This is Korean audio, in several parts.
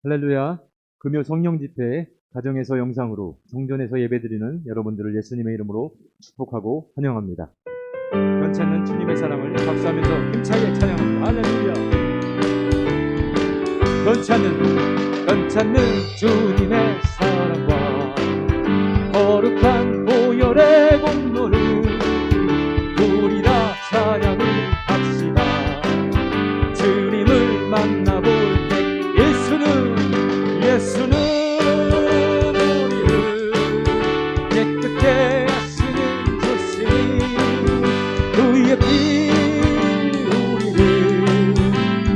할렐루야. 금요 성령 집회 가정에서 영상으로 성전에서 예배드리는 여러분들을 예수님의 이름으로 축복하고 환영합니다. 변치 않는 주님의 사랑을 박수하면서 힘차게 찬양합니다. 할렐루야. 변치 않는 주님의 사랑과 거룩한 보혈의 공로를 우리 다 찬양을 합시다. 주님을 만나볼 예수는 우리를 깨끗게 하시는 주시니 그의 피 우리를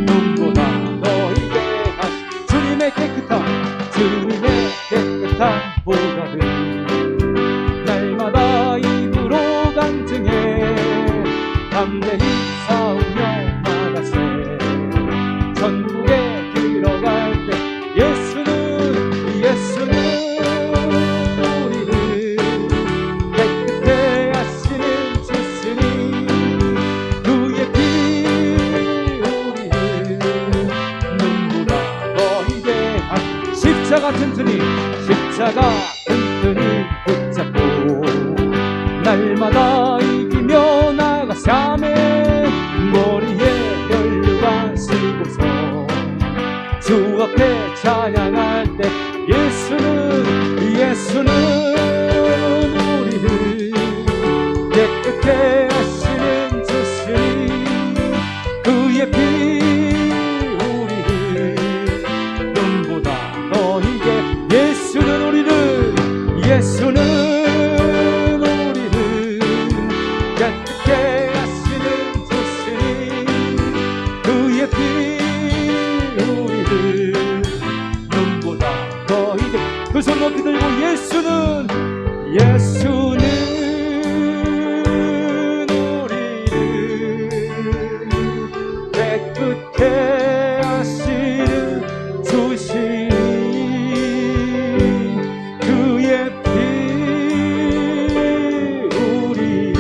눈보다 너희게 하시 주님의 깨끗한 보혈을 날마다 입으로 간증해 담대히 싸우며 나가세 전국에 들어갈 때 예수는 우리를 깨끗해 하시는 주시니 그의 피 우리를 눈보다 너희게 한 십자가 튼튼히 붙잡고 날마다 이기며 나가사매 머리에 혈류관 쓰고서 주 앞에 찬양할 때 예수는 우리를 깨끗게 하시는 주시니 그의 피 우리를 눈보다 너희게 예수는 우리를 깨끗게 하시는 주시니 그의 피 그 손 높이 들고 예수는 우리를 깨끗게 하시는 주시니 그의 피 우리를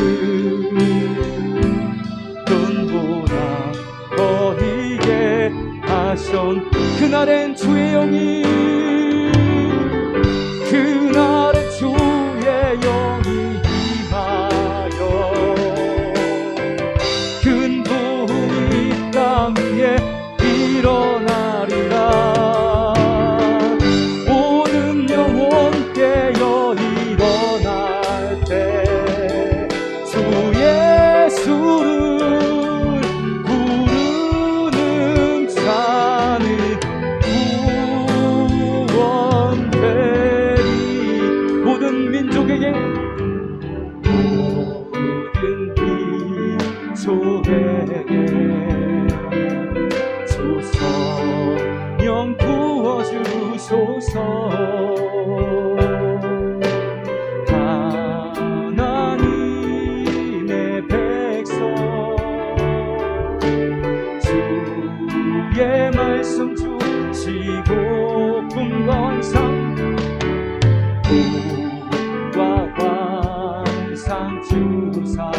눈보다 너희게 하셨 그날엔 주의 영이 임하여 큰 부흥이 땅 위에 일어나리라 모든 영혼 깨어 일어날 때 주 예수를 부르는 자는 구원되리 모든 민족에게 주소 영 부어주소서 하나님의 백성 주의 말씀 주시고 꿈과 환상 주사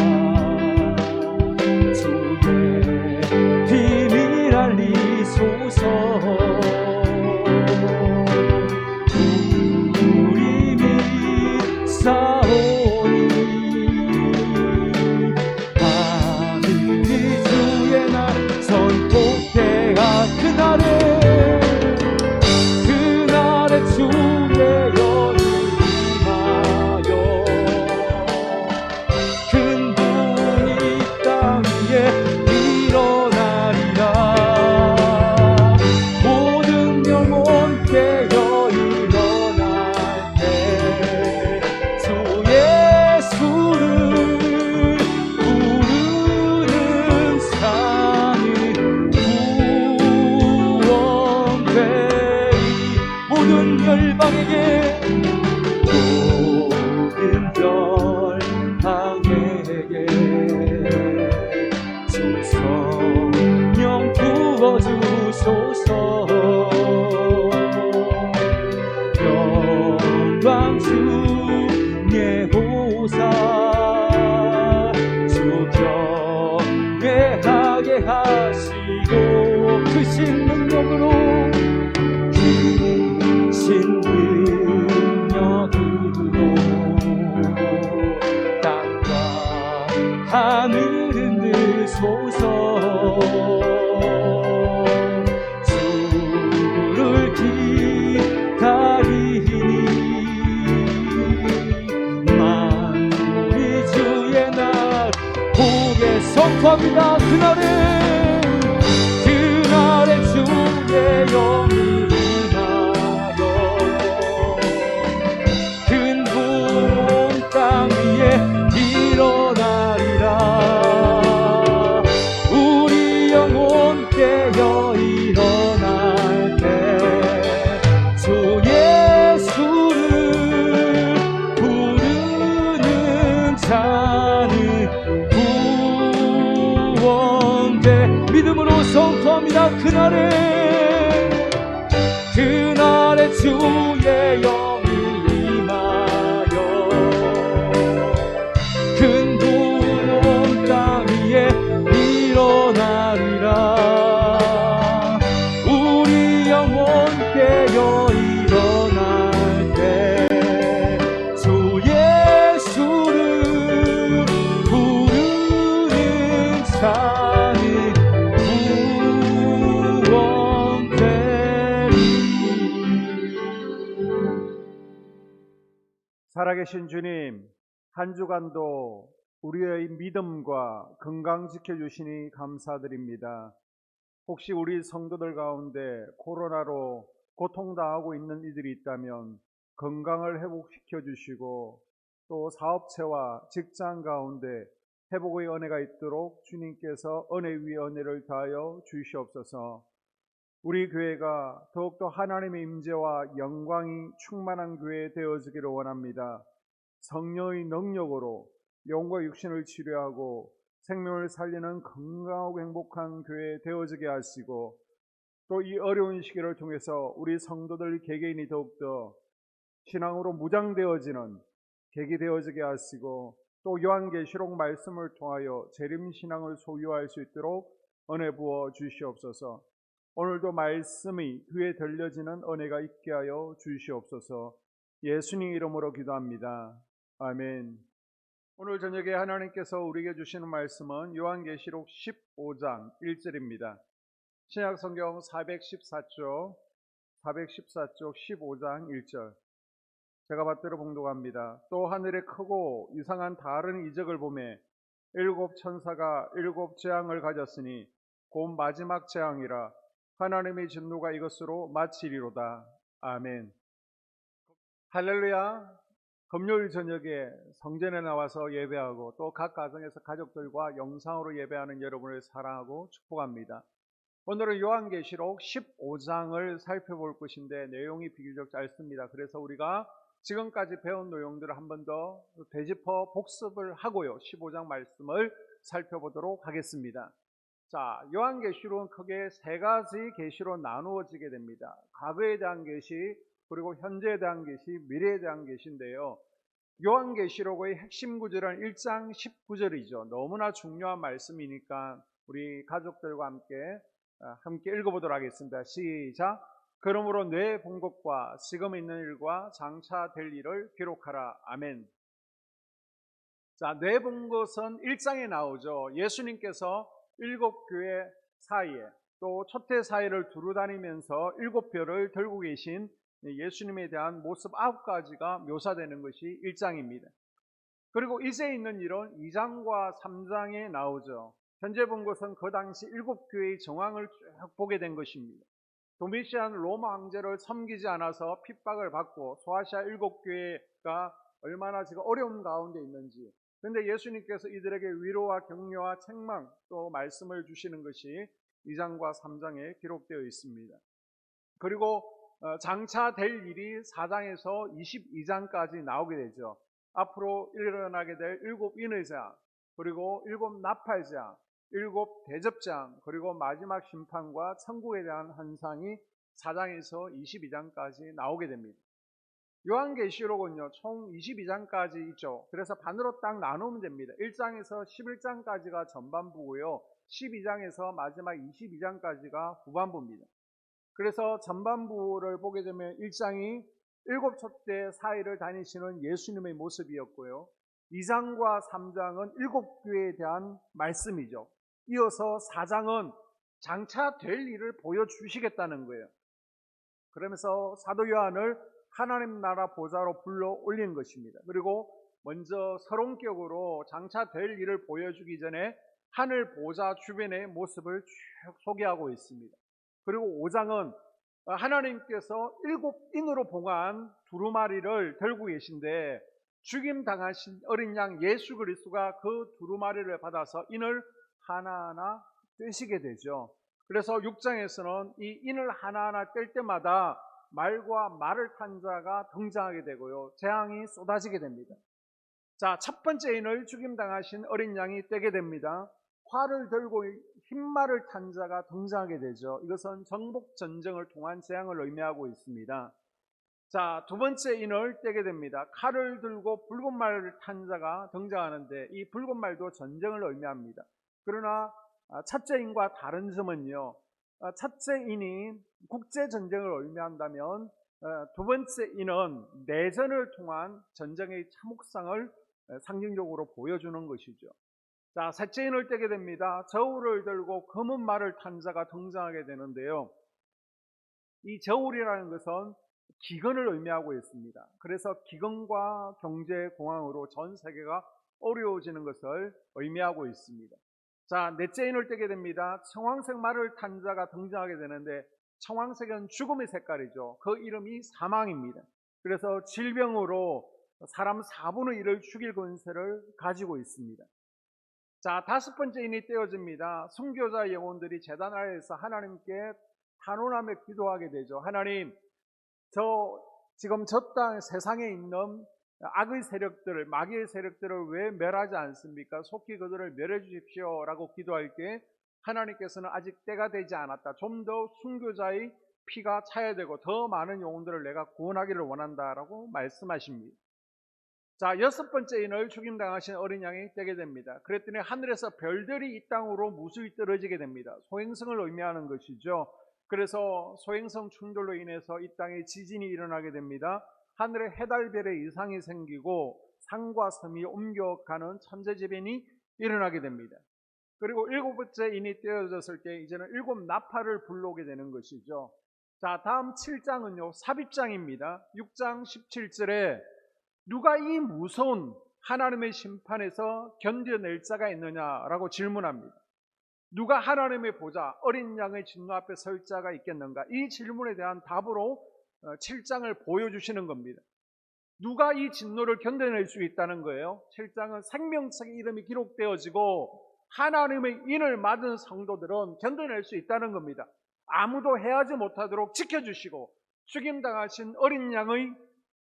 주의 비밀 알리소서 우리 믿사오니 하늘이 주의 날 선포해야 그날에 열방에게 모든 열방에게 주 성령 부어주소서. 영광 주의 보사 주 경외하게 하시고 크신 능력으로 땅과 하늘 흔들소서. 주를 기다리니 만물이 주의 날 보게 선포합니다. 그날에 주의 영이 임하여 큰 구름 땅 위에 일어나리라. 우리 영혼 깨어 일어날 때 주 예수를 부르는 자는 구원돼. 믿음으로 선포합니다. 그날에 주의 영이 임하여 큰 구름 땅 위에 일어나리라. 우리 영혼 깨어 일어날 때 주 예수를 부르는 자는 구원되리. 살아계신 주님, 한 주간도 우리의 믿음과 건강 지켜주시니 감사드립니다. 혹시 우리 성도들 가운데 코로나로 고통당하고 있는 이들이 있다면 건강을 회복시켜 주시고 또 사업체와 직장 가운데 회복의 은혜가 있도록 주님께서 은혜 위에 은혜를 더하여 주시옵소서. 우리 교회가 더욱더 하나님의 임재와 영광이 충만한 교회 되어지기를 원합니다. 성령의 능력으로 영과 육신을 치료하고 생명을 살리는 건강하고 행복한 교회 되어지게 하시고 또 이 어려운 시기를 통해서 우리 성도들 개개인이 더욱더 신앙으로 무장되어지는 계기 되어지게 하시고 또 요한계시록 말씀을 통하여 재림신앙을 소유할 수 있도록 은혜 부어 주시옵소서. 오늘도 말씀이 귀에 들려지는 은혜가 있게 하여 주시옵소서. 예수님 이름으로 기도합니다. 아멘. 오늘 저녁에 하나님께서 우리에게 주시는 말씀은 요한계시록 15장 1절입니다. 신약성경 414쪽 15장 1절. 제가 받들어 봉독합니다. 또 하늘에 크고 이상한 다른 이적을 보매 일곱 천사가 일곱 재앙을 가졌으니 곧 마지막 재앙이라. 하나님의 진노가 이것으로 마치리로다. 아멘. 할렐루야. 금요일 저녁에 성전에 나와서 예배하고 또 각 가정에서 가족들과 영상으로 예배하는 여러분을 사랑하고 축복합니다. 오늘은 요한계시록 15장을 살펴볼 것인데 내용이 비교적 짧습니다. 그래서 우리가 지금까지 배운 내용들을 한 번 더 되짚어 복습을 하고요, 15장 말씀을 살펴보도록 하겠습니다. 자, 요한계시록은 크게 세 가지 계시로 나누어지게 됩니다. 과거에 대한 계시, 그리고 현재에 대한 계시, 미래에 대한 계시인데요. 요한계시록의 핵심 구절은 1장 19절이죠. 너무나 중요한 말씀이니까 우리 가족들과 함께 읽어보도록 하겠습니다. 시작. 그러므로 내 본 것과 지금 있는 일과 장차 될 일을 기록하라. 아멘. 자, 내 본 것은 1장에 나오죠. 예수님께서 7교회 사이에 또 첫해 사이를 두루다니면서 7별을 들고 계신 예수님에 대한 모습 9가지가 묘사되는 것이 1장입니다. 그리고 이제 있는 일은 2장과 3장에 나오죠. 현재 본 것은 그 당시 7교회의 정황을 쭉 보게 된 것입니다. 도미시안 로마 황제를 섬기지 않아서 핍박을 받고 소아시아 7교회가 얼마나 지금 어려운 가운데 있는지, 그런데 예수님께서 이들에게 위로와 격려와 책망 또 말씀을 주시는 것이 2장과 3장에 기록되어 있습니다. 그리고 장차 될 일이 4장에서 22장까지 나오게 되죠. 앞으로 일어나게 될 7인의 장, 그리고 7 나팔장, 7 대접장, 그리고 마지막 심판과 천국에 대한 환상이 4장에서 22장까지 나오게 됩니다. 요한계시록은요, 총 22장까지 있죠. 그래서 반으로 딱 나누면 됩니다. 1장에서 11장까지가 전반부고요. 12장에서 마지막 22장까지가 후반부입니다. 그래서 전반부를 보게 되면 1장이 7촛대 사이를 다니시는 예수님의 모습이었고요. 2장과 3장은 7교회에 대한 말씀이죠. 이어서 4장은 장차 될 일을 보여주시겠다는 거예요. 그러면서 사도 요한을 하나님 나라 보좌로 불러 올린 것입니다. 그리고 먼저 서론격으로 장차 될 일을 보여주기 전에 하늘 보좌 주변의 모습을 쭉 소개하고 있습니다. 그리고 5장은 하나님께서 7인으로 봉한 두루마리를 들고 계신데 죽임 당하신 어린 양 예수 그리스도가 그 두루마리를 받아서 인을 하나하나 떼시게 되죠. 그래서 6장에서는 이 인을 하나하나 뗄 때마다 말과 말을 탄 자가 등장하게 되고요. 재앙이 쏟아지게 됩니다. 자, 첫 번째 인을 죽임 당하신 어린 양이 떼게 됩니다. 활을 들고 흰말을 탄 자가 등장하게 되죠. 이것은 정복 전쟁을 통한 재앙을 의미하고 있습니다. 자, 두 번째 인을 떼게 됩니다. 칼을 들고 붉은 말을 탄 자가 등장하는데 이 붉은 말도 전쟁을 의미합니다. 그러나 첫째 인과 다른 점은요, 첫째 인이 국제 전쟁을 의미한다면 두 번째 인은 내전을 통한 전쟁의 참혹성을 상징적으로 보여주는 것이죠. 자, 셋째 인을 떼게 됩니다. 저울을 들고 검은 말을 탄 자가 등장하게 되는데요. 이 저울이라는 것은 기근을 의미하고 있습니다. 그래서 기근과 경제 공황으로 전 세계가 어려워지는 것을 의미하고 있습니다. 자, 넷째 인을 떼게 됩니다. 청황색 말을 탄 자가 등장하게 되는데 청황색은 죽음의 색깔이죠. 그 이름이 사망입니다. 그래서 질병으로 사람 4분의 1을 죽일 권세를 가지고 있습니다. 자, 다섯 번째 인이 떼어집니다. 순교자 영혼들이 제단 아래에서 하나님께 탄원하며 기도하게 되죠. 하나님, 지금 저 땅 세상에 있는 악의 세력들을, 마귀의 세력들을 왜 멸하지 않습니까? 속히 그들을 멸해 주십시오 라고 기도할 때 하나님께서는 아직 때가 되지 않았다. 좀 더 순교자의 피가 차야 되고 더 많은 영혼들을 내가 구원하기를 원한다라고 말씀하십니다. 자, 여섯 번째 인을 죽임당하신 어린 양이 떼게 됩니다. 그랬더니 하늘에서 별들이 이 땅으로 무수히 떨어지게 됩니다. 소행성을 의미하는 것이죠. 그래서 소행성 충돌로 인해서 이 땅에 지진이 일어나게 됩니다. 하늘에 해달별의 이상이 생기고 산과 섬이 옮겨가는 천재지변이 일어나게 됩니다. 그리고 일곱 번째 인이 떼어졌을 때 이제는 7 나팔을 불러오게 되는 것이죠. 자, 다음 7장은요 삽입장입니다. 6장 17절에 누가 이 무서운 하나님의 심판에서 견뎌낼 자가 있느냐라고 질문합니다. 누가 하나님의 보좌 어린 양의 진노 앞에 설 자가 있겠는가? 이 질문에 대한 답으로 7장을 보여주시는 겁니다. 누가 이 진노를 견뎌낼 수 있다는 거예요? 7장은 생명책의 이름이 기록되어지고 하나님의 인을 맞은 성도들은 견뎌낼 수 있다는 겁니다. 아무도 해하지 못하도록 지켜주시고 죽임당하신 어린 양의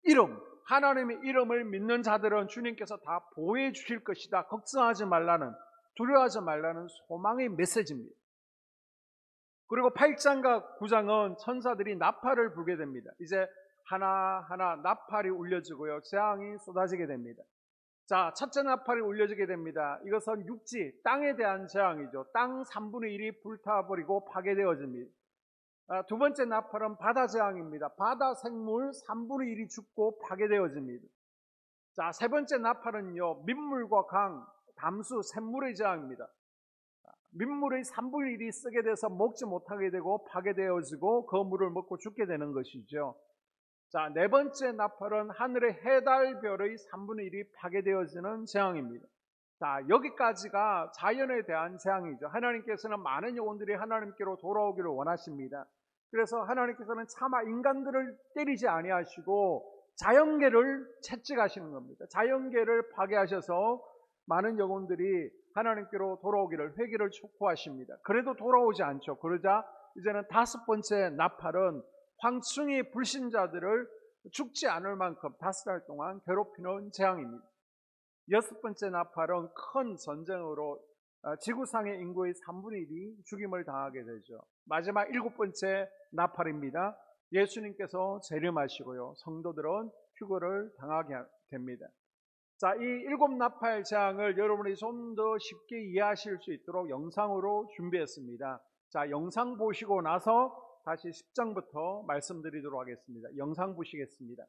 이름, 하나님의 이름을 믿는 자들은 주님께서 다 보호해 주실 것이다. 걱정하지 말라는, 두려워하지 말라는 소망의 메시지입니다. 그리고 8장과 9장은 천사들이 나팔을 불게 됩니다. 이제 하나하나 나팔이 울려지고요. 재앙이 쏟아지게 됩니다. 자, 첫째 나팔이 울려지게 됩니다. 이것은 육지, 땅에 대한 재앙이죠. 땅 3분의 1이 불타버리고 파괴되어집니다. 두 번째 나팔은 바다 재앙입니다. 바다 생물 3분의 1이 죽고 파괴되어집니다. 자, 세 번째 나팔은요, 민물과 강, 담수, 샘물의 재앙입니다. 민물의 3분의 1이 쓰게 돼서 먹지 못하게 되고 파괴되어지고 그 물을 먹고 죽게 되는 것이죠. 자, 네 번째 나팔은 하늘의 해달별의 3분의 1이 파괴되어지는 재앙입니다. 자, 여기까지가 자연에 대한 재앙이죠. 하나님께서는 많은 영혼들이 하나님께로 돌아오기를 원하십니다. 그래서 하나님께서는 차마 인간들을 때리지 아니하시고 자연계를 채찍하시는 겁니다. 자연계를 파괴하셔서 많은 영혼들이 하나님께로 돌아오기를, 회개를 촉구하십니다. 그래도 돌아오지 않죠. 그러자 이제는 다섯 번째 나팔은 황충이 불신자들을 죽지 않을 만큼 5달 동안 괴롭히는 재앙입니다. 6번째 나팔은 큰 전쟁으로 지구상의 인구의 3분의 1이 죽임을 당하게 되죠. 마지막 7번째 나팔입니다. 예수님께서 재림하시고요, 성도들은 휴거를 당하게 됩니다. 자, 이 7나팔 재앙을 여러분이 좀 더 쉽게 이해하실 수 있도록 영상으로 준비했습니다. 자, 영상 보시고 나서 다시 10장부터 말씀드리도록 하겠습니다. 영상 보시겠습니다.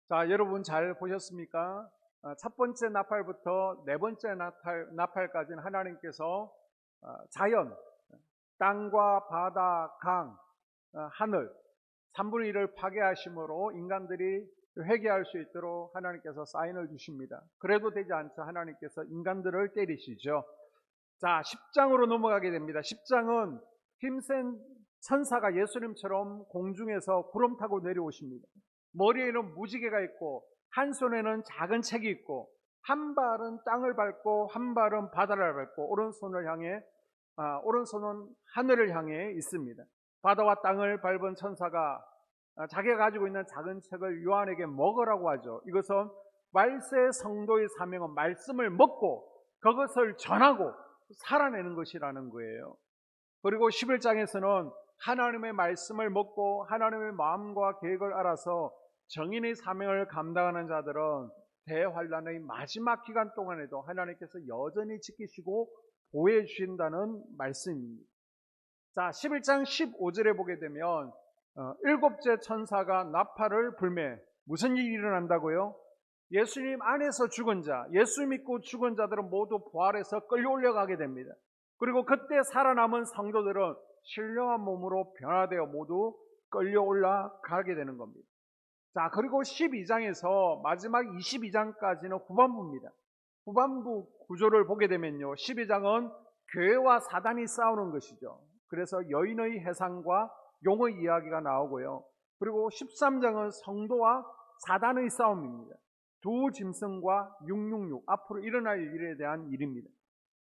자, 여러분 잘 보셨습니까? 첫 번째 나팔부터 네 번째 나팔까지는 하나님께서 자연, 땅과 바다, 강, 하늘 3분의 1을 파괴하심으로 인간들이 회개할 수 있도록 하나님께서 사인을 주십니다. 그래도 되지 않자 하나님께서 인간들을 때리시죠. 자, 10장으로 넘어가게 됩니다. 10장은 힘센 천사가 예수님처럼 공중에서 구름 타고 내려오십니다. 머리에는 무지개가 있고 한 손에는 작은 책이 있고 한 발은 땅을 밟고 한 발은 바다를 밟고 오른손은 하늘을 향해 있습니다. 바다와 땅을 밟은 천사가 자기가 가지고 있는 작은 책을 요한에게 먹으라고 하죠. 이것은 말세 성도의 사명은 말씀을 먹고 그것을 전하고 살아내는 것이라는 거예요. 그리고 11장에서는 하나님의 말씀을 먹고 하나님의 마음과 계획을 알아서 정인의 사명을 감당하는 자들은 대환란의 마지막 기간 동안에도 하나님께서 여전히 지키시고 보호해 주신다는 말씀입니다. 자, 11장 15절에 보게 되면 일곱째 천사가 나팔을 불매 무슨 일이 일어난다고요? 예수님 안에서 죽은 자, 예수 믿고 죽은 자들은 모두 부활해서 끌려 올라가게 됩니다. 그리고 그때 살아남은 성도들은 신령한 몸으로 변화되어 모두 끌려 올라가게 되는 겁니다. 자, 그리고 12장에서 마지막 22장까지는 후반부입니다. 후반부 구조를 보게 되면요, 12장은 교회와 사단이 싸우는 것이죠. 그래서 여인의 해상과 용의 이야기가 나오고요. 그리고 13장은 성도와 사단의 싸움입니다. 두 짐승과 666 앞으로 일어날 일에 대한 일입니다.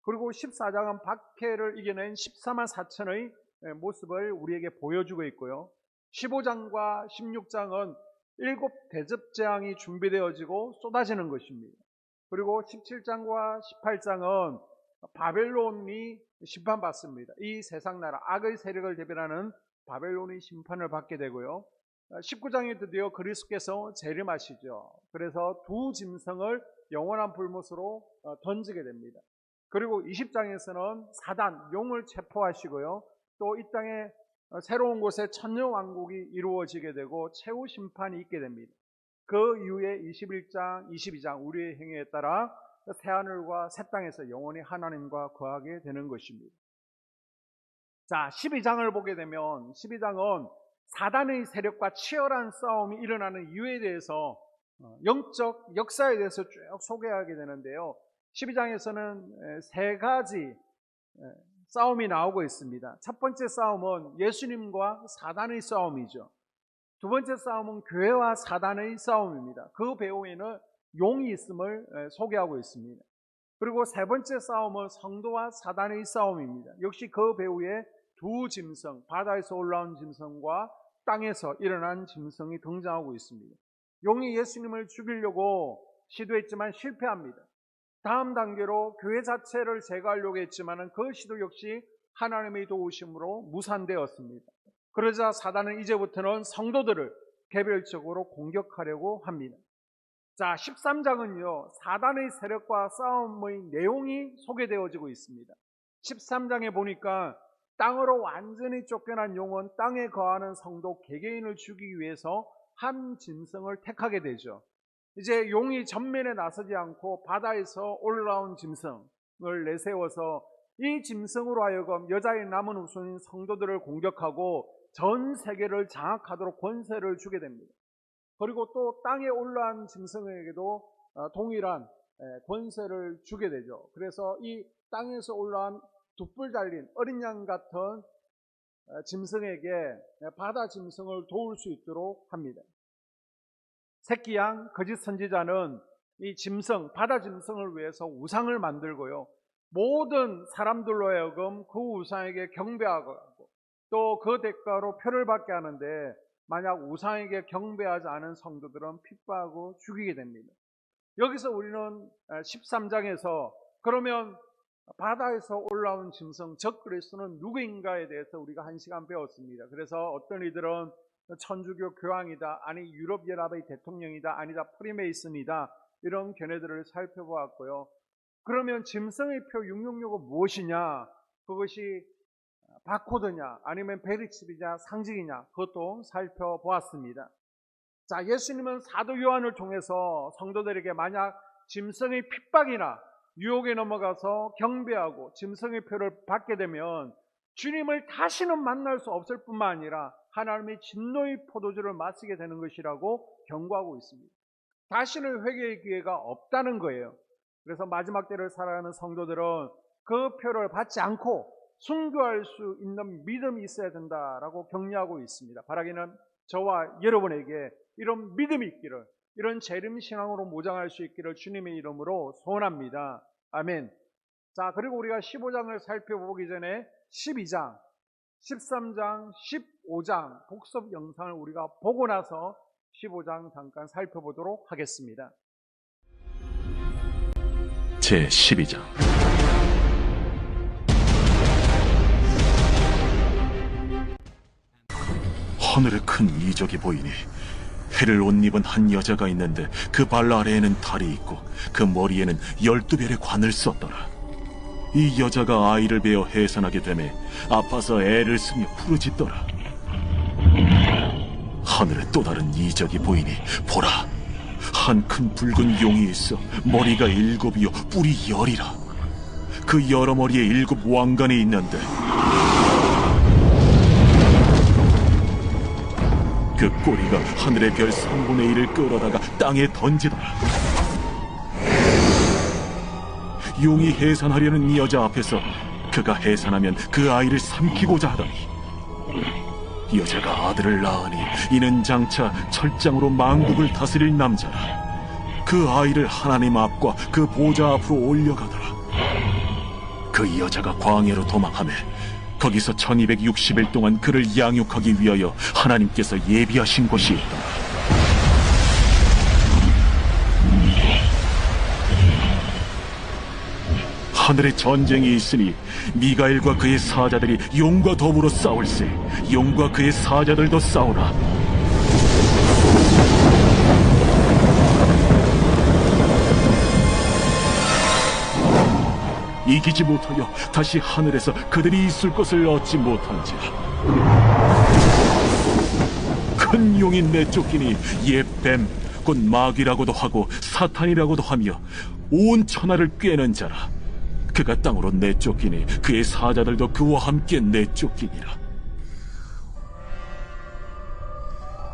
그리고 14장은 박해를 이겨낸 14만 4천의 모습을 우리에게 보여주고 있고요. 15장과 16장은 일곱 대접재앙이 준비되어지고 쏟아지는 것입니다. 그리고 17장과 18장은 바벨론이 심판받습니다. 이 세상 나라 악의 세력을 대변하는 바벨론이 심판을 받게 되고요. 19장에 드디어 그리스도께서 재림하시죠. 그래서 두 짐승을 영원한 불못으로 던지게 됩니다. 그리고 20장에서는 사단, 용을 체포하시고요. 또 이 땅에 새로운 곳에 천년왕국이 이루어지게 되고 최후 심판이 있게 됩니다. 그 이후에 21장, 22장 우리의 행위에 따라 새하늘과 새 땅에서 영원히 하나님과 거하게 되는 것입니다. 자, 12장을 보게 되면 12장은 사단의 세력과 치열한 싸움이 일어나는 이유에 대해서 영적 역사에 대해서 쭉 소개하게 되는데요. 12장에서는 세 가지 싸움이 나오고 있습니다. 첫 번째 싸움은 예수님과 사단의 싸움이죠. 두 번째 싸움은 교회와 사단의 싸움입니다. 그 배후에는 용이 있음을 소개하고 있습니다. 그리고 세 번째 싸움은 성도와 사단의 싸움입니다. 역시 그 배후에 두 짐승, 바다에서 올라온 짐승과 땅에서 일어난 짐승이 등장하고 있습니다. 용이 예수님을 죽이려고 시도했지만 실패합니다. 다음 단계로 교회 자체를 제거하려고 했지만 그 시도 역시 하나님의 도우심으로 무산되었습니다. 그러자 사단은 이제부터는 성도들을 개별적으로 공격하려고 합니다. 자, 13장은요, 사단의 세력과 싸움의 내용이 소개되어지고 있습니다. 13장에 보니까 땅으로 완전히 쫓겨난 용은 땅에 거하는 성도 개개인을 죽이기 위해서 한 짐승을 택하게 되죠. 이제 용이 전면에 나서지 않고 바다에서 올라온 짐승을 내세워서 이 짐승으로 하여금 여자의 남은 후손인 성도들을 공격하고 전 세계를 장악하도록 권세를 주게 됩니다. 그리고 또 땅에 올라온 짐승에게도 동일한 권세를 주게 되죠. 그래서 이 땅에서 올라온 돛불 달린 어린 양 같은 짐승에게 바다 짐승을 도울 수 있도록 합니다. 새끼 양, 거짓 선지자는 이 짐승, 바다 짐승을 위해서 우상을 만들고요. 모든 사람들로 하여금 그 우상에게 경배하고 또 그 대가로 표를 받게 하는데 만약 우상에게 경배하지 않은 성도들은 핍박하고 죽이게 됩니다. 여기서 우리는 13장에서 그러면 바다에서 올라온 짐승, 적 그리스도는 누구인가에 대해서 우리가 1시간 배웠습니다. 그래서 어떤 이들은 천주교 교황이다, 아니 유럽연합의 대통령이다, 아니다 프리메이슨이다, 이런 견해들을 살펴보았고요. 그러면 짐승의 표 666은 무엇이냐? 그것이 바코드냐 아니면 베리칩이냐 상징이냐, 그것도 살펴보았습니다. 자, 예수님은 사도 요한을 통해서 성도들에게 만약 짐승의 핍박이나 유혹에 넘어가서 경배하고 짐승의 표를 받게 되면 주님을 다시는 만날 수 없을 뿐만 아니라 하나님의 진노의 포도주를 마시게 되는 것이라고 경고하고 있습니다. 다시는 회개의 기회가 없다는 거예요. 그래서 마지막 때를 살아가는 성도들은 그 표를 받지 않고 순교할 수 있는 믿음이 있어야 된다라고 격려하고 있습니다. 바라기는 저와 여러분에게 이런 믿음이 있기를, 이런 재림신앙으로 무장할 수 있기를 주님의 이름으로 소원합니다. 아멘. 자, 그리고 우리가 15장을 살펴보기 전에 12장, 13장, 15장 복습 영상을 우리가 보고 나서 15장 잠깐 살펴보도록 하겠습니다. 제12장. 하늘에 큰 이적이 보이니 해를 옷 입은 한 여자가 있는데 그 발 아래에는 달이 있고 그 머리에는 12별의 관을 썼더라. 이 여자가 아이를 베어 해산하게 되매 아파서 애를 쓰며 부르짖더라. 하늘에 또 다른 이적이 보이니 보라, 한 큰 붉은 용이 있어 머리가 7이요 뿔이 10이라. 그 여러 머리에 7 왕관이 있는데 그 꼬리가 하늘의 별 3분의 1을 끌어다가 땅에 던지더라. 용이 해산하려는 이 여자 앞에서 그가 해산하면 그 아이를 삼키고자 하더니 여자가 아들을 낳으니 이는 장차 철장으로 만국을 다스릴 남자라. 그 아이를 하나님 앞과 그 보좌 앞으로 올려가더라. 그 여자가 광야로 도망하며 거기서 1260일 동안 그를 양육하기 위하여 하나님께서 예비하신 곳이 있더라. 하늘에 전쟁이 있으니 미가엘과 그의 사자들이 용과 더불어 싸울세. 용과 그의 사자들도 싸우나 이기지 못하여 다시 하늘에서 그들이 있을 것을 얻지 못한지라. 큰 용이 내쫓기니 옛 뱀 곧 마귀라고도 하고 사탄이라고도 하며 온 천하를 꿰는 자라. 그가 땅으로 내쫓기니 그의 사자들도 그와 함께 내쫓기니라.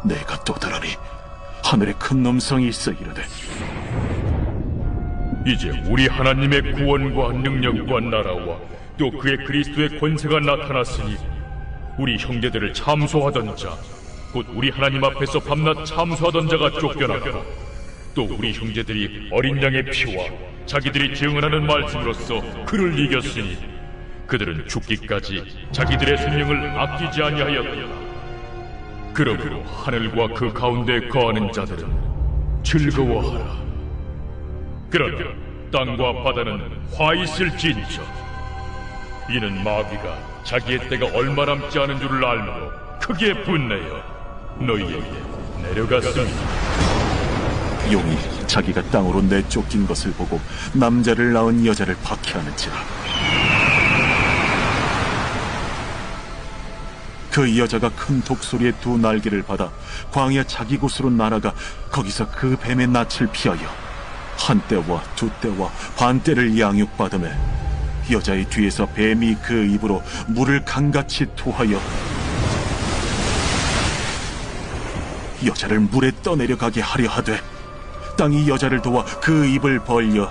내가 또 들으니 하늘에 큰 음성이 있어 이르되 이제 우리 하나님의 구원과 능력과 나라와 또 그의 그리스도의 권세가 나타났으니 우리 형제들을 참소하던 자, 곧 우리 하나님 앞에서 밤낮 참소하던 자가 쫓겨나고 또 우리 형제들이 어린 양의 피와 자기들이 증언하는 말씀으로써 그를 이겼으니 그들은 죽기까지 자기들의 생명을 아끼지 아니하였다. 그러므로 하늘과 그 가운데 거하는 자들은 즐거워하라. 그러나 땅과 바다는 화 있을진저. 이는 마귀가 자기의 때가 얼마 남지 않은 줄을 알므로 크게 분내어 너희에게 내려갔습니다. 용이 자기가 땅으로 내쫓긴 것을 보고 남자를 낳은 여자를 박해하는지라. 그 여자가 큰 독소리의 2 날개를 받아 광야 자기 곳으로 날아가 거기서 그 뱀의 낯을 피하여 한때와 2때와 반때를 양육받으며 여자의 뒤에서 뱀이 그 입으로 물을 강같이 토하여 여자를 물에 떠내려가게 하려 하되 땅이 여자를 도와 그 입을 벌려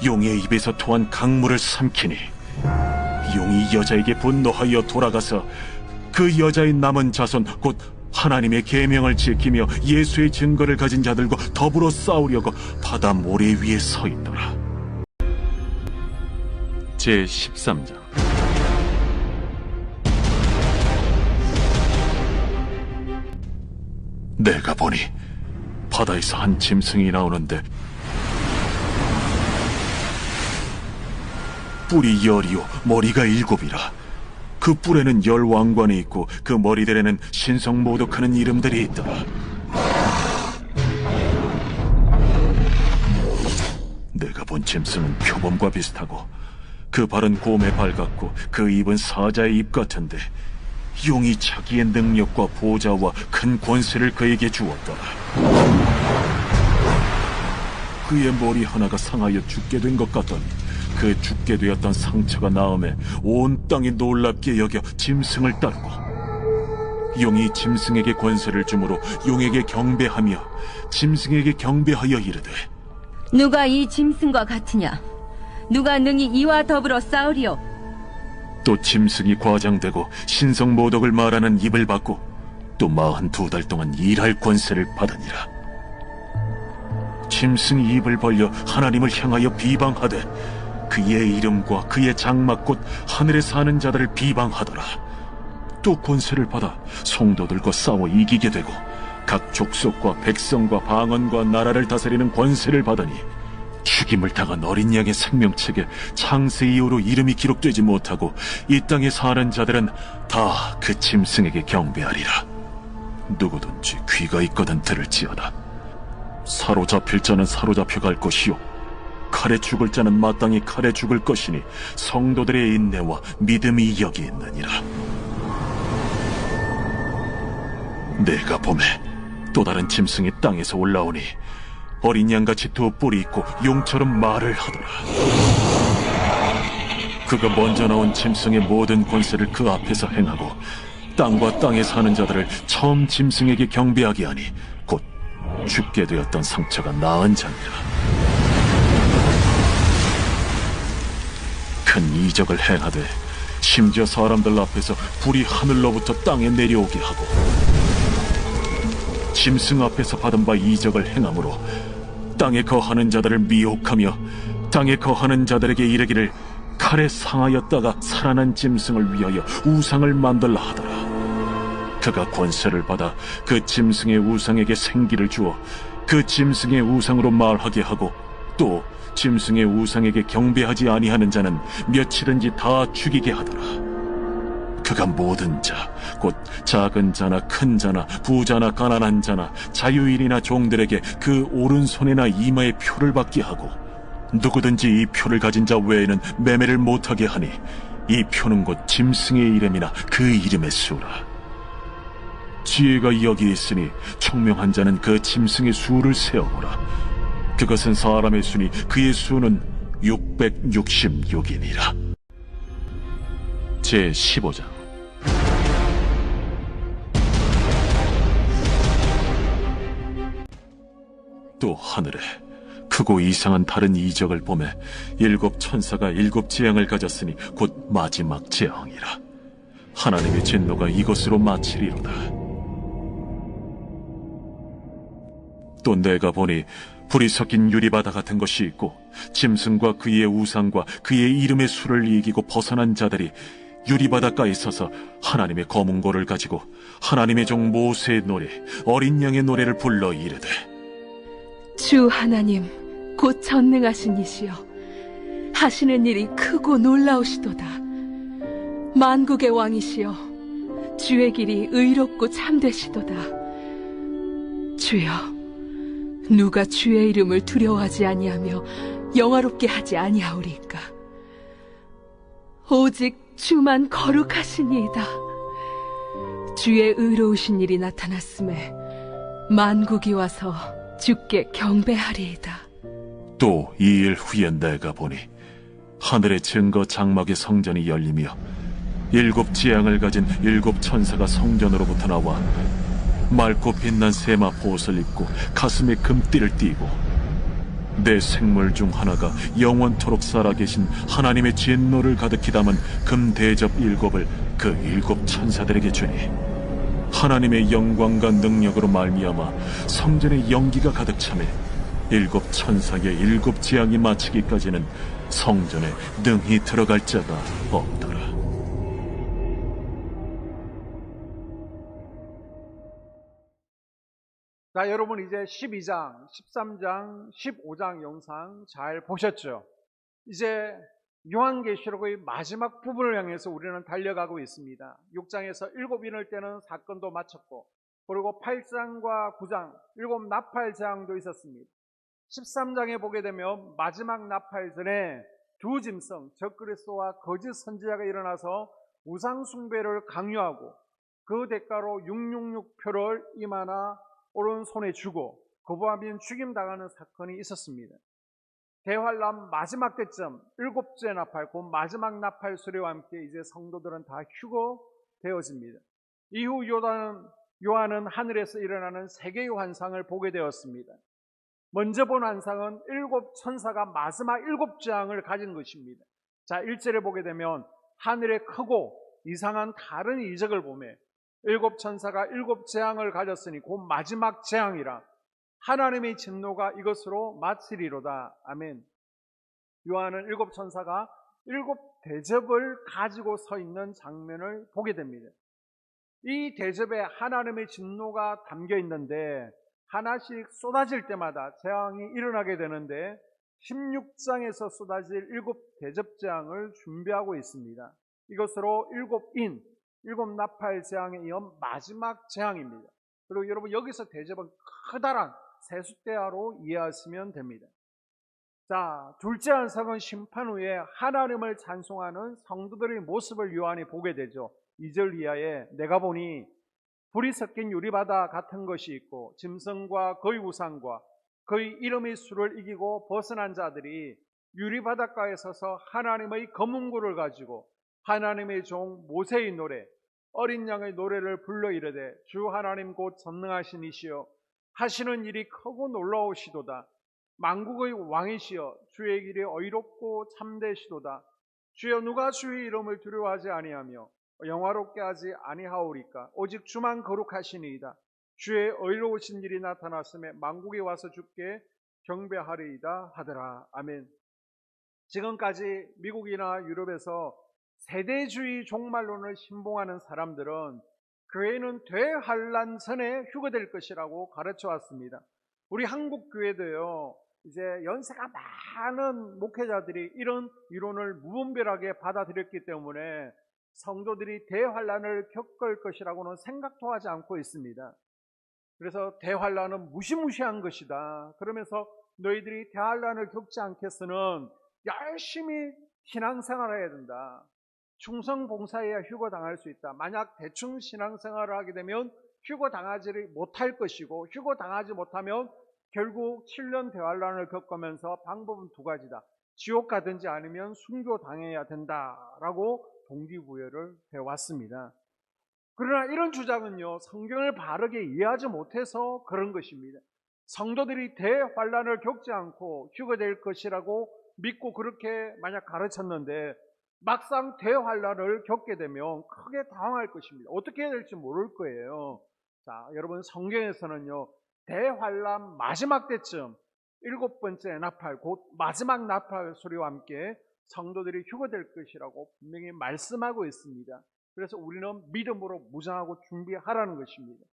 용의 입에서 토한 강물을 삼키니 용이 여자에게 분노하여 돌아가서 그 여자의 남은 자손 곧 하나님의 계명을 지키며 예수의 증거를 가진 자들과 더불어 싸우려고 바다 모래 위에 서 있더라. 제13장. 내가 보니 바다에서 한 짐승이 나오는데 뿔이 10이요 머리가 7이라. 그 뿔에는 10 왕관이 있고 그 머리들에는 신성모독하는 이름들이 있더라. 내가 본 짐승은 표범과 비슷하고 그 발은 곰의 발 같고 그 입은 사자의 입 같은데 용이 자기의 능력과 보좌와 큰 권세를 그에게 주었더라. 그의 머리 하나가 상하여 죽게 된 것 같더니 그 죽게 되었던 상처가 나음에 온 땅이 놀랍게 여겨 짐승을 따르고, 용이 짐승에게 권세를 주므로 용에게 경배하며 짐승에게 경배하여 이르되, 누가 이 짐승과 같으냐? 누가 능히 이와 더불어 싸우리요? 또 짐승이 과장되고 신성 모독을 말하는 입을 받고 또 42달 동안 일할 권세를 받으니라. 짐승이 입을 벌려 하나님을 향하여 비방하되 그의 이름과 그의 장막 곧 하늘에 사는 자들을 비방하더라. 또 권세를 받아 성도들과 싸워 이기게 되고 각 족속과 백성과 방언과 나라를 다스리는 권세를 받으니 죽임을 당한 어린 양의 생명책에 창세 이후로 이름이 기록되지 못하고 이 땅에 사는 자들은 다 그 짐승에게 경배하리라. 누구든지 귀가 있거든 들을지어다. 사로잡힐 자는 사로잡혀 갈 것이요 칼에 죽을 자는 마땅히 칼에 죽을 것이니 성도들의 인내와 믿음이 여기 있느니라. 내가 보매 또 다른 짐승이 땅에서 올라오니 어린 양같이 두 뿔이 있고 용처럼 말을 하더라. 그가 먼저 나온 짐승의 모든 권세를 그 앞에서 행하고 땅과 땅에 사는 자들을 처음 짐승에게 경배하게 하니 곧 죽게 되었던 상처가 나은 자니라. 큰 이적을 행하되 심지어 사람들 앞에서 불이 하늘로부터 땅에 내려오게 하고 짐승 앞에서 받은 바 이적을 행함으로 땅에 거하는 자들을 미혹하며 땅에 거하는 자들에게 이르기를 칼에 상하였다가 살아난 짐승을 위하여 우상을 만들라 하더라. 그가 권세를 받아 그 짐승의 우상에게 생기를 주어 그 짐승의 우상으로 말하게 하고 또 짐승의 우상에게 경배하지 아니하는 자는 며칠은지 다 죽이게 하더라. 그가 모든 자, 곧 작은 자나 큰 자나 부자나 가난한 자나 자유인이나 종들에게 그 오른손이나 이마에 표를 받게 하고 누구든지 이 표를 가진 자 외에는 매매를 못하게 하니 이 표는 곧 짐승의 이름이나 그 이름의 수라. 지혜가 여기 있으니 총명한 자는 그 짐승의 수를 세어보라. 그것은 사람의 수니 그의 수는 666이니라. 제15장. 또 하늘에 크고 이상한 다른 이적을 보매 7 천사가 7 재앙을 가졌으니 곧 마지막 재앙이라. 하나님의 진노가 이것으로 마치리로다. 또 내가 보니 불이 섞인 유리바다 같은 것이 있고 짐승과 그의 우상과 그의 이름의 수를 이기고 벗어난 자들이 유리바닷가에 서서 하나님의 검은고를 가지고 하나님의 종 모세의 노래 어린 양의 노래를 불러 이르되, 주 하나님 곧 전능하신 이시여 하시는 일이 크고 놀라우시도다. 만국의 왕이시여 주의 길이 의롭고 참되시도다. 주여 누가 주의 이름을 두려워하지 아니하며 영화롭게 하지 아니하오리까. 오직 주만 거룩하시니이다. 주의 의로우신 일이 나타났음에 만국이 와서 주께 경배하리이다. 또 2일 후에 내가 보니 하늘의 증거 장막의 성전이 열리며 7 재앙을 가진 7 천사가 성전으로부터 나와 맑고 빛난 세마포 옷을 입고 가슴에 금띠를 띠고 내 생물 중 하나가 영원토록 살아계신 하나님의 진노를 가득히 담은 금 대접 7을 그 7 천사들에게 주니 하나님의 영광과 능력으로 말미암아 성전에 연기가 가득 차매 7 천사의 7 재앙이 마치기까지는 성전에 능히 들어갈 자가 없더라. 자, 여러분 이제 12장, 13장, 15장 영상 잘 보셨죠? 이제 요한계시록의 마지막 부분을 향해서 우리는 달려가고 있습니다. 6장에서 7인을 떼는 사건도 마쳤고, 그리고 8장과 9장 7 나팔 재앙도 있었습니다. 13장에 보게 되면 마지막 나팔 전에 두 짐승, 적그리스도와 거짓 선지자가 일어나서 우상 숭배를 강요하고 그 대가로 666표를 이마나 오른손에 주고 거부하면 죽임당하는 사건이 있었습니다. 대환란 마지막 때쯤 일곱째 나팔, 곧 마지막 나팔 소리와 함께 이제 성도들은 다 휴거되어집니다. 이후 요한은 하늘에서 일어나는 세 개의 환상을 보게 되었습니다. 먼저 본 환상은 일곱 천사가 마지막 일곱 재앙을 가진 것입니다. 자, 1절에 보게 되면 하늘에 크고 이상한 다른 이적을 보매 일곱 천사가 일곱 재앙을 가졌으니 곧 마지막 재앙이라 하나님의 진노가 이것으로 마치리로다. 아멘. 요한은 일곱 천사가 일곱 대접을 가지고 서 있는 장면을 보게 됩니다. 이 대접에 하나님의 진노가 담겨 있는데 하나씩 쏟아질 때마다 재앙이 일어나게 되는데 16장에서 쏟아질 일곱 대접 재앙을 준비하고 있습니다. 이것으로 일곱 나팔 재앙에 이은 마지막 재앙입니다. 그리고 여러분 여기서 대접은 커다란 세숫대야로 이해하시면 됩니다. 자, 둘째 환상은 심판 후에 하나님을 찬송하는 성도들의 모습을 요한이 보게 되죠. 2절 이하에 내가 보니 불이 섞인 유리바다 같은 것이 있고 짐승과 그의 우상과 그의 이름의 수를 이기고 벗어난 자들이 유리바닷가에 서서 하나님의 검은구를 가지고 하나님의 종 모세의 노래 어린 양의 노래를 불러 이르되 주 하나님 곧 전능하신 이시여 하시는 일이 크고 놀라우시도다. 만국의 왕이시여 주의 길이 의롭고 참되시도다. 주여 누가 주의 이름을 두려워하지 아니하며 영화롭게 하지 아니하오리까. 오직 주만 거룩하시니이다. 주의 의로우신 일이 나타났음에 만국에 와서 주께 경배하리이다 하더라. 아멘. 지금까지 미국이나 유럽에서 세대주의 종말론을 신봉하는 사람들은 교회는 대환란 전에 휴거될 것이라고 가르쳐 왔습니다. 우리 한국 교회도요, 이제 연세가 많은 목회자들이 이런 이론을 무분별하게 받아들였기 때문에 성도들이 대환란을 겪을 것이라고는 생각도 하지 않고 있습니다. 그래서 대환란은 무시무시한 것이다. 그러면서 너희들이 대환란을 겪지 않겠으는 열심히 신앙생활을 해야 된다. 충성 봉사해야 휴거당할 수 있다. 만약 대충 신앙생활을 하게 되면 휴거당하지 못할 것이고 휴거당하지 못하면 결국 7년 대환란을 겪으면서 방법은 두 가지다. 지옥 가든지 아니면 순교당해야 된다라고 동기부여를 해왔습니다. 그러나 이런 주장은요, 성경을 바르게 이해하지 못해서 그런 것입니다. 성도들이 대환란을 겪지 않고 휴거될 것이라고 믿고 그렇게 만약 가르쳤는데 막상 대환란을 겪게 되면 크게 당황할 것입니다. 어떻게 해야 될지 모를 거예요. 자, 여러분 성경에서는요, 대환란 마지막 때쯤 일곱 번째 나팔, 곧 마지막 나팔 소리와 함께 성도들이 휴거될 것이라고 분명히 말씀하고 있습니다. 그래서 우리는 믿음으로 무장하고 준비하라는 것입니다.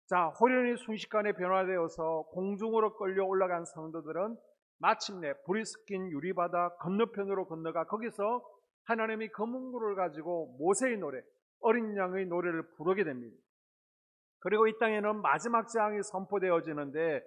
자, 호련히 순식간에 변화되어서 공중으로 끌려 올라간 성도들은 마침내 불이 섞인 유리바다 건너편으로 건너가 거기서 하나님이 검은구를 가지고 모세의 노래, 어린 양의 노래를 부르게 됩니다. 그리고 이 땅에는 마지막 재앙이 선포되어지는데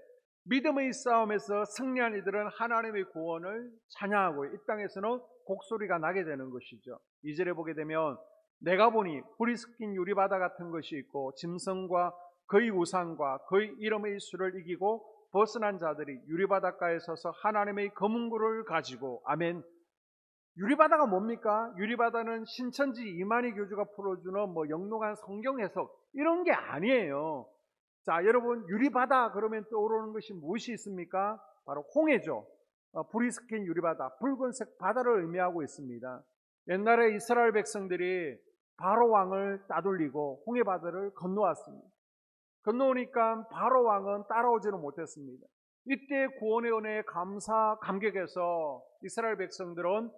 믿음의 싸움에서 승리한 이들은 하나님의 구원을 찬양하고 이 땅에서는 곡소리가 나게 되는 것이죠. 2절에 보게 되면 내가 보니 불이 섞인 유리바다 같은 것이 있고 짐승과 그의 우상과 그의 이름의 수를 이기고 벗어난 자들이 유리바닷가에 서서 하나님의 검은구를 가지고 아멘. 유리바다가 뭡니까? 유리바다는 신천지 이만희 교주가 풀어주는 영롱한 성경 해석 이런 게 아니에요. 자, 여러분 유리바다 그러면 떠오르는 것이 무엇이 있습니까? 바로 홍해죠. 불이 섞인 유리바다, 붉은색 바다를 의미하고 있습니다. 옛날에 이스라엘 백성들이 바로 왕을 따돌리고 홍해바다를 건너왔습니다. 건너오니까 바로 왕은 따라오지는 못했습니다. 이때 구원의 은혜에 감격해서 이스라엘 백성들은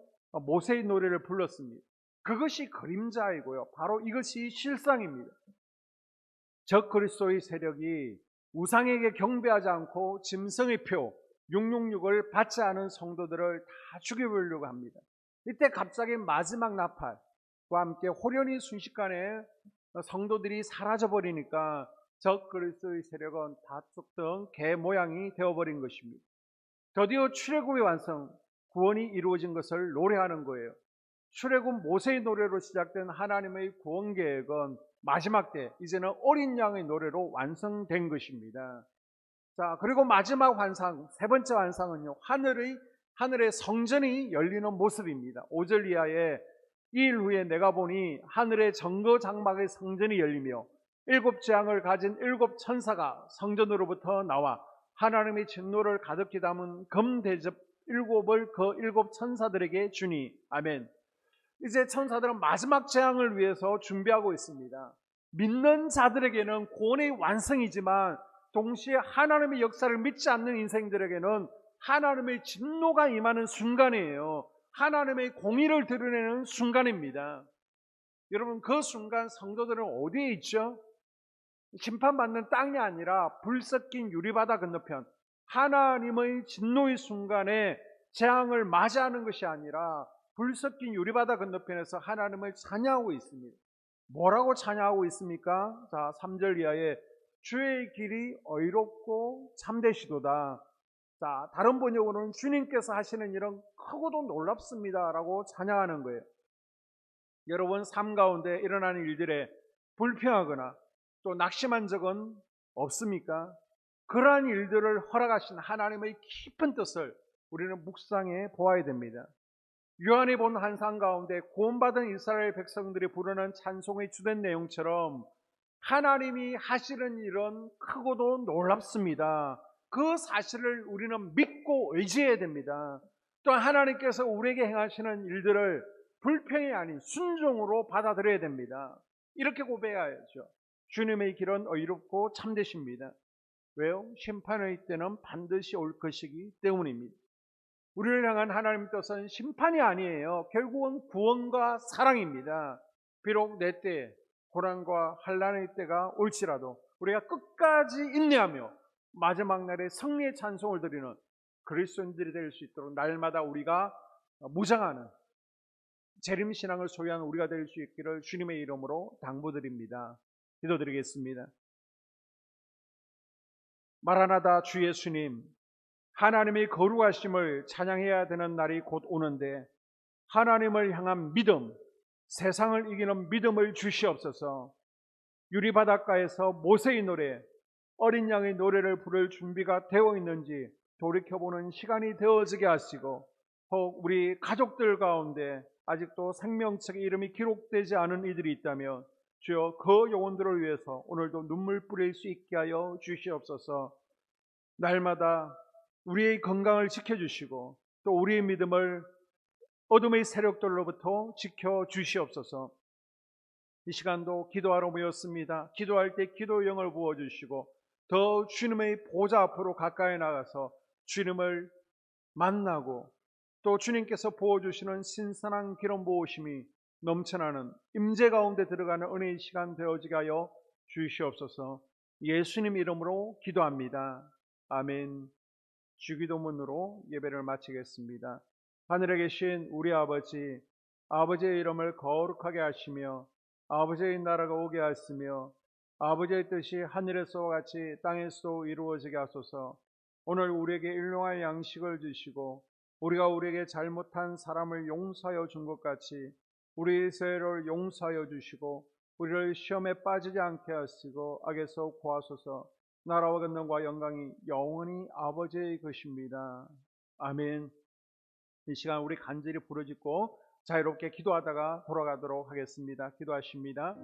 모세의 노래를 불렀습니다. 그것이 그림자이고요. 바로 이것이 실상입니다. 적 그리스도의 세력이 우상에게 경배하지 않고 짐승의 표 666을 받지 않은 성도들을 다 죽여버리려고 합니다. 이때 갑자기 마지막 나팔과 함께 호련히 순식간에 성도들이 사라져버리니까 적 그리스도의 세력은 다 쫓던 개 모양이 되어버린 것입니다. 드디어 출애굽의 완성, 구원이 이루어진 것을 노래하는 거예요. 출애굽 모세의 노래로 시작된 하나님의 구원 계획은 마지막 때 이제는 어린 양의 노래로 완성된 것입니다. 자, 그리고 마지막 환상, 세 번째 환상은요, 하늘의 성전이 열리는 모습입니다. 5절 이하에 2일 후에 내가 보니 하늘의 정거장막의 성전이 열리며 7재앙을 가진 7 천사가 성전으로부터 나와 하나님의 진노를 가득히 담은 금대접 7을 그 7 천사들에게 주니. 아멘. 이제 천사들은 마지막 재앙을 위해서 준비하고 있습니다. 믿는 자들에게는 구원의 완성이지만 동시에 하나님의 역사를 믿지 않는 인생들에게는 하나님의 진노가 임하는 순간이에요. 하나님의 공의를 드러내는 순간입니다. 여러분, 그 순간 성도들은 어디에 있죠? 심판받는 땅이 아니라 불 섞인 유리바다 건너편, 하나님의 진노의 순간에 재앙을 맞이하는 것이 아니라 불 섞인 유리바다 건너편에서 하나님을 찬양하고 있습니다. 뭐라고 찬양하고 있습니까? 자, 3절 이하에 주의 길이 의롭고 참되시도다. 자, 다른 번역으로는 주님께서 하시는 일은 크고도 놀랍습니다 라고 찬양하는 거예요. 여러분, 삶 가운데 일어나는 일들에 불평하거나 또 낙심한 적은 없습니까? 그러한 일들을 허락하신 하나님의 깊은 뜻을 우리는 묵상해 보아야 됩니다. 요한이 본 환상 가운데 구원받은 이스라엘 백성들이 부르는 찬송의 주된 내용처럼 하나님이 하시는 일은 크고도 놀랍습니다. 그 사실을 우리는 믿고 의지해야 됩니다. 또한 하나님께서 우리에게 행하시는 일들을 불평이 아닌 순종으로 받아들여야 됩니다. 이렇게 고백해야죠. 주님의 길은 의롭고 참되십니다. 왜요? 심판의 때는 반드시 올 것이기 때문입니다. 우리를 향한 하나님의 뜻은 심판이 아니에요. 결국은 구원과 사랑입니다. 비록 내 때, 고난과 환난의 때가 올지라도 우리가 끝까지 인내하며 마지막 날에 승리의 찬송을 드리는 그리스도인들이 될 수 있도록 날마다 우리가 무장하는 재림신앙을 소유하는 우리가 될 수 있기를 주님의 이름으로 당부드립니다. 기도드리겠습니다. 마라나다 주 예수님, 하나님의 거룩하심을 찬양해야 되는 날이 곧 오는데 하나님을 향한 믿음, 세상을 이기는 믿음을 주시옵소서. 유리바닷가에서 모세의 노래, 어린 양의 노래를 부를 준비가 되어 있는지 돌이켜보는 시간이 되어지게 하시고, 혹 우리 가족들 가운데 아직도 생명책의 이름이 기록되지 않은 이들이 있다면 주여 그 영혼들을 위해서 오늘도 눈물 뿌릴 수 있게 하여 주시옵소서. 날마다 우리의 건강을 지켜주시고 또 우리의 믿음을 어둠의 세력들로부터 지켜주시옵소서. 이 시간도 기도하러 모였습니다. 기도할 때 기도의 영을 부어주시고 더 주님의 보좌 앞으로 가까이 나가서 주님을 만나고 또 주님께서 부어주시는 신선한 기름 부으심이 넘쳐나는 임재 가운데 들어가는 은혜의 시간 되어지게 하여 주시옵소서. 예수님 이름으로 기도합니다. 아멘. 주기도문으로 예배를 마치겠습니다. 하늘에 계신 우리 아버지, 아버지의 이름을 거룩하게 하시며 아버지의 나라가 오게 하시며 아버지의 뜻이 하늘에서와 같이 땅에서도 이루어지게 하소서. 오늘 우리에게 일용할 양식을 주시고 우리가 우리에게 잘못한 사람을 용서하여 준 것 같이 우리의 죄를 용서하여 주시고 우리를 시험에 빠지지 않게 하시고 악에서 구하소서. 나라와 권능과 영광이 영원히 아버지의 것입니다. 아멘. 이 시간 우리 간절히 부르짖고 자유롭게 기도하다가 돌아가도록 하겠습니다. 기도하십니다.